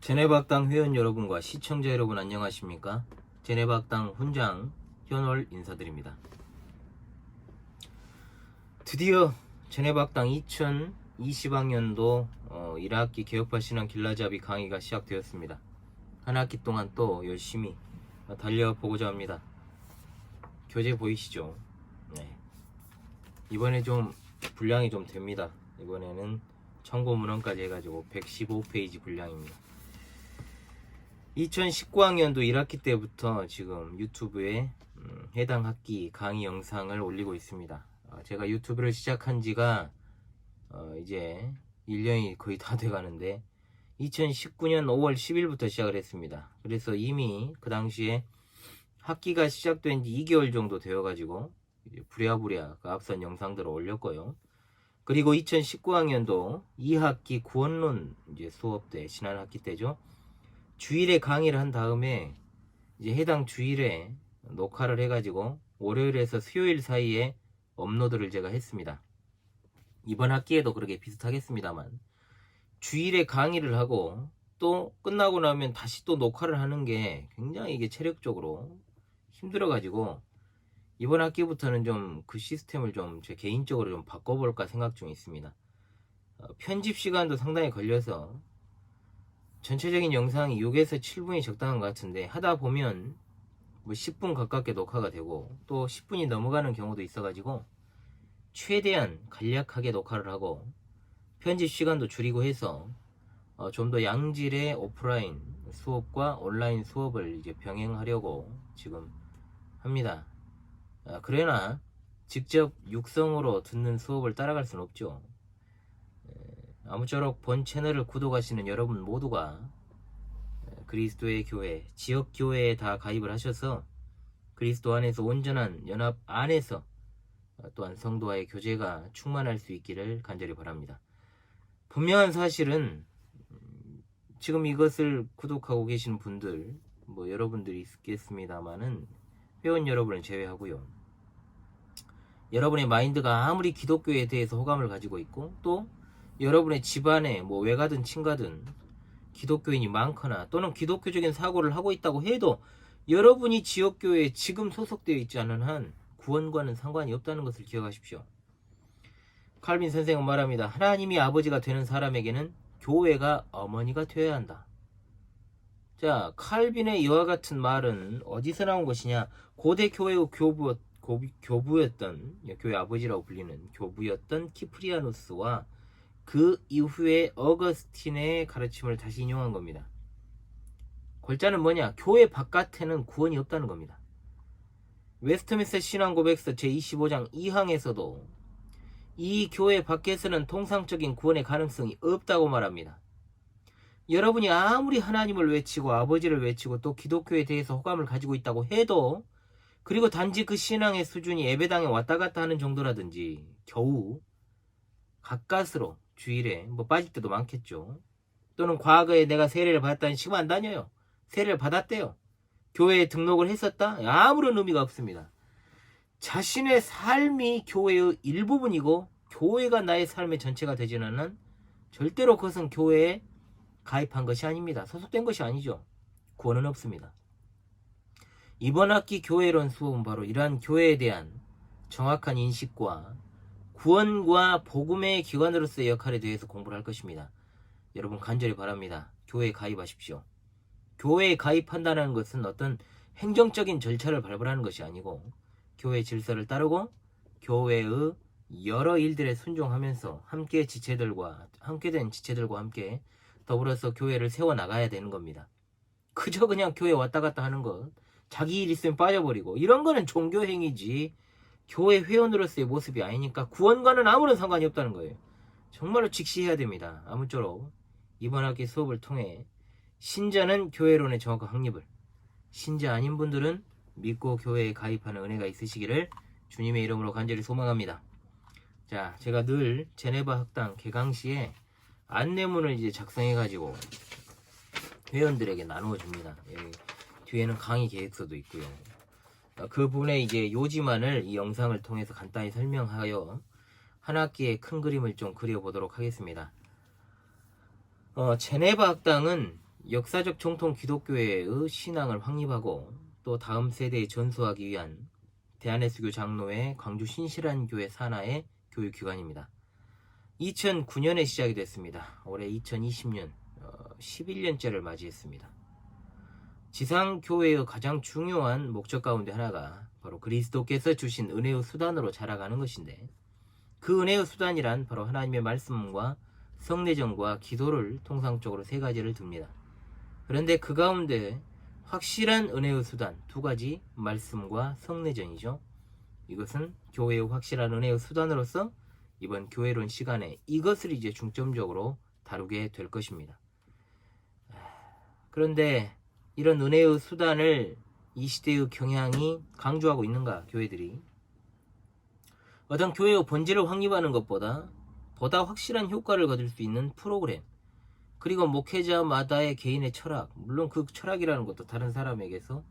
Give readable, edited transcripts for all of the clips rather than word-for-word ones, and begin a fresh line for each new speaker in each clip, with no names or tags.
제네바 학당 회원 여러분과 시청자 여러분 안녕하십니까? 제네바 학당 훈장 현월 인사드립니다. 드디어 제네바 학당 2020학년도 1학기 개혁파 신앙 길라잡이 강의가 시작되었습니다. 한 학기 동안 또 열심히 달려보고자 합니다. 교재 보이시죠? 네. 이번에 좀 분량이 좀 됩니다. 이번에는 청고 문헌까지 해가지고 115페이지 분량입니다. 2019학년도 1학기 때부터 지금 유튜브에 해당 학기 강의 영상을 올리고 있습니다. 제가 유튜브를 시작한 지가 이제 1년이 거의 다 돼가는데 2019년 5월 10일부터 시작을 했습니다. 그래서 이미 그 당시에 학기가 시작된 지 2개월 정도 되어가지고 부랴부랴 그 앞선 영상들을 올렸고요. 그리고 2019학년도 2학기 구원론 이제 수업 때, 지난 학기 때죠. 주일에 강의를 한 다음에 이제 해당 주일에 녹화를 해가지고 월요일에서 수요일 사이에 업로드를 제가 했습니다. 이번 학기에도 그렇게 비슷하겠습니다만 주일에 강의를 하고 또 끝나고 나면 다시 또 녹화를 하는 게 굉장히 이게 체력적으로 힘들어가지고 이번 학기부터는 좀 그 시스템을 좀 제 개인적으로 좀 바꿔볼까 생각 중에 있습니다. 편집 시간도 상당히 걸려서 전체적인 영상이 6에서 7분이 적당한 것 같은데 하다 보면 뭐 10분 가깝게 녹화가 되고 또 10분이 넘어가는 경우도 있어가지고 최대한 간략하게 녹화를 하고 편집 시간도 줄이고 해서 좀 더 양질의 오프라인 수업과 온라인 수업을 이제 병행하려고 지금 합니다. 그러나 직접 육성으로 듣는 수업을 따라갈 수는 없죠. 아무쪼록 본 채널을 구독하시는 여러분 모두가 그리스도의 교회, 지역교회에 다 가입을 하셔서 그리스도 안에서 온전한 연합 안에서 또한 성도와의 교제가 충만할 수 있기를 간절히 바랍니다. 분명한 사실은 지금 이것을 구독하고 계시는 분들, 뭐 여러분들이 있겠습니다만은 회원 여러분을 제외하고요. 여러분의 마인드가 아무리 기독교에 대해서 호감을 가지고 있고 또 여러분의 집안에 뭐 외가든 친가든 기독교인이 많거나 또는 기독교적인 사고를 하고 있다고 해도 여러분이 지역교회에 지금 소속되어 있지 않은 한 구원과는 상관이 없다는 것을 기억하십시오. 칼빈 선생은 말합니다. 하나님이 아버지가 되는 사람에게는 교회가 어머니가 되어야 한다. 자, 칼빈의 이와 같은 말은 어디서 나온 것이냐? 고대 교회의 교부였던, 교회 아버지라고 불리는 교부였던 키프리아누스와 그 이후에 어거스틴의 가르침을 다시 인용한 겁니다. 골자는 뭐냐? 교회 바깥에는 구원이 없다는 겁니다. 웨스트민스터 신앙고백서 제25장 2항에서도 이 교회 밖에서는 통상적인 구원의 가능성이 없다고 말합니다. 여러분이 아무리 하나님을 외치고 아버지를 외치고 또 기독교에 대해서 호감을 가지고 있다고 해도 그리고 단지 그 신앙의 수준이 예배당에 왔다 갔다 하는 정도라든지 겨우 가까스로 주일에 뭐 빠질 때도 많겠죠. 또는 과거에 내가 세례를 받았다니 지금 안 다녀요. 세례를 받았대요. 교회에 등록을 했었다? 아무런 의미가 없습니다. 자신의 삶이 교회의 일부분이고 교회가 나의 삶의 전체가 되지는 않는 절대로 그것은 교회에 가입한 것이 아닙니다. 소속된 것이 아니죠. 구원은 없습니다. 이번 학기 교회론 수업은 바로 이러한 교회에 대한 정확한 인식과 구원과 복음의 기관으로서의 역할에 대해서 공부를 할 것입니다. 여러분 간절히 바랍니다. 교회에 가입하십시오. 교회에 가입한다는 것은 어떤 행정적인 절차를 밟으라는 것이 아니고 교회 질서를 따르고 교회의 여러 일들에 순종하면서 함께된 지체들과 함께 더불어서 교회를 세워나가야 되는 겁니다. 그저 그냥 교회 왔다 갔다 하는 것, 자기 일 있으면 빠져버리고 이런 거는 종교행위지 교회 회원으로서의 모습이 아니니까 구원과는 아무런 상관이 없다는 거예요. 정말로 직시해야 됩니다. 아무쪼록 이번 학기 수업을 통해 신자는 교회론의 정확한 확립을, 신자 아닌 분들은 믿고 교회에 가입하는 은혜가 있으시기를 주님의 이름으로 간절히 소망합니다. 자, 제가 늘 제네바 학당 개강시에 안내문을 이제 작성해가지고 회원들에게 나누어 줍니다. 여기 뒤에는 강의 계획서도 있고요. 그 부분에 이제 요지만을 이 영상을 통해서 간단히 설명하여 한 학기의 큰 그림을 좀 그려보도록 하겠습니다. 제네바 학당은 역사적 정통 기독교회의 신앙을 확립하고 또 다음 세대에 전수하기 위한 대한예수교 장로회 광주 신실한 교회 산하의 교육기관입니다. 2009년에 시작이 됐습니다. 올해 2020년 11년째를 맞이했습니다. 지상교회의 가장 중요한 목적 가운데 하나가 바로 그리스도께서 주신 은혜의 수단으로 자라가는 것인데, 그 은혜의 수단이란 바로 하나님의 말씀과 성례전과 기도를 통상적으로 세 가지를 듭니다. 그런데 그 가운데 확실한 은혜의 수단 두 가지, 말씀과 성례전이죠. 이것은 교회의 확실한 은혜의 수단으로서 이번 교회론 시간에 이것을 이제 중점적으로 다루게 될 것입니다. 그런데 이런 은혜의 수단을 이 시대의 경향이 강조하고 있는가? 교회들이 어떤 교회의 본질을 확립하는 것보다 보다 확실한 효과를 거둘 수 있는 프로그램, 그리고 목회자마다의 개인의 철학, 물론 그 철학이라는 것도 다른 사람에게서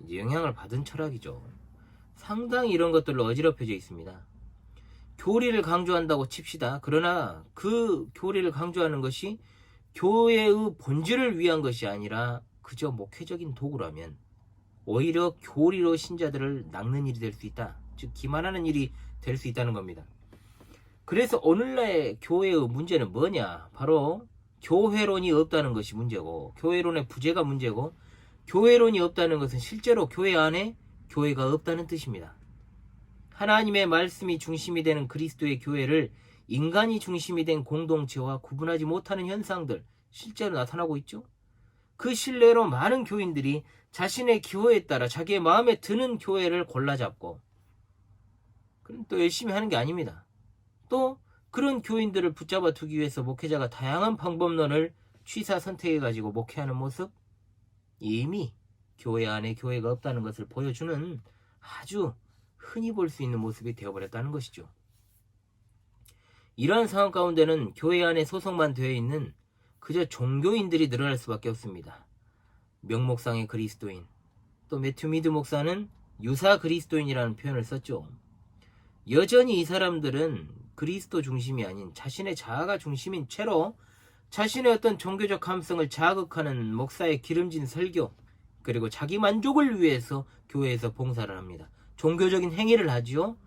이제 영향을 받은 철학이죠. 상당히 이런 것들로 어지럽혀져 있습니다. 교리를 강조한다고 칩시다. 그러나 그 교리를 강조하는 것이 교회의 본질을 위한 것이 아니라 그저 목회적인 도구라면 오히려 교리로 신자들을 낚는 일이 될 수 있다. 즉 기만하는 일이 될 수 있다는 겁니다. 그래서 오늘날의 교회의 문제는 뭐냐? 바로 교회론이 없다는 것이 문제고, 교회론의 부재가 문제고, 교회론이 없다는 것은 실제로 교회 안에 교회가 없다는 뜻입니다. 하나님의 말씀이 중심이 되는 그리스도의 교회를 인간이 중심이 된 공동체와 구분하지 못하는 현상들 실제로 나타나고 있죠. 그 신뢰로 많은 교인들이 자신의 기호에 따라 자기의 마음에 드는 교회를 골라잡고, 그럼 또 열심히 하는 게 아닙니다. 또 그런 교인들을 붙잡아 두기 위해서 목회자가 다양한 방법론을 취사 선택해가지고 목회하는 모습, 이미 교회 안에 교회가 없다는 것을 보여주는 아주 흔히 볼 수 있는 모습이 되어버렸다는 것이죠. 이러한 상황 가운데는 교회 안에 소속만 되어 있는 그저 종교인들이 늘어날 수밖에 없습니다. 명목상의 그리스도인, 또 매튜 미드 목사는 유사 그리스도인이라는 표현을 썼죠. 여전히 이 사람들은 그리스도 중심이 아닌 자신의 자아가 중심인 채로 자신의 어떤 종교적 감성을 자극하는 목사의 기름진 설교, 그리고 자기 만족을 위해서 교회에서 봉사를 합니다. 종교적인 행위를 하지요.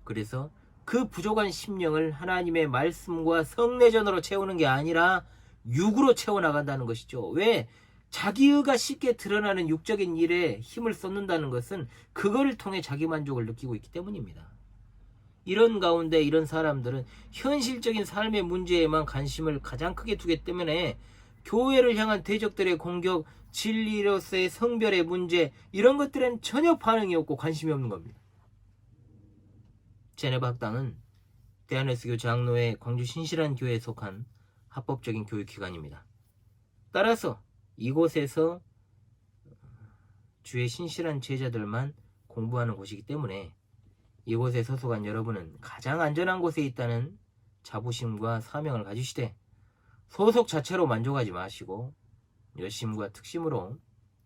그래서 그 부족한 심령을 하나님의 말씀과 성례전으로 채우는 게 아니라 육으로 채워나간다는 것이죠. 왜? 자기의가 쉽게 드러나는 육적인 일에 힘을 쏟는다는 것은 그거를 통해 자기 만족을 느끼고 있기 때문입니다. 이런 가운데 이런 사람들은 현실적인 삶의 문제에만 관심을 가장 크게 두기 때문에 교회를 향한 대적들의 공격, 진리로서의 성별의 문제, 이런 것들엔 전혀 반응이 없고 관심이 없는 겁니다. 제네바 학당은 대한예수교 장로회 광주 신실한 교회에 속한 합법적인 교육기관입니다. 따라서 이곳에서 주의 신실한 제자들만 공부하는 곳이기 때문에 이곳에 소속한 여러분은 가장 안전한 곳에 있다는 자부심과 사명을 가지시되, 소속 자체로 만족하지 마시고 열심과 특심으로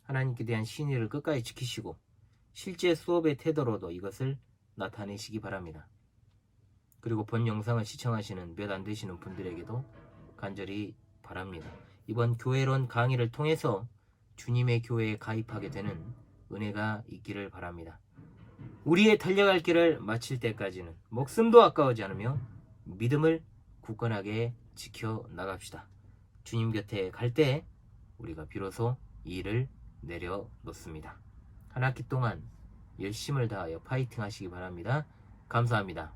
하나님께 대한 신의를 끝까지 지키시고 실제 수업의 태도로도 이것을 나타내시기 바랍니다. 그리고 본 영상을 시청하시는 몇 안 되시는 분들에게도 간절히 바랍니다. 이번 교회론 강의를 통해서 주님의 교회에 가입하게 되는 은혜가 있기를 바랍니다. 우리의 달려갈 길을 마칠 때까지는 목숨도 아까워지 않으며 믿음을 굳건하게 지켜 나갑시다. 주님 곁에 갈 때 우리가 비로소 이 일을 내려놓습니다. 한 학기 동안 열심을 다하여 파이팅 하시기 바랍니다. 감사합니다.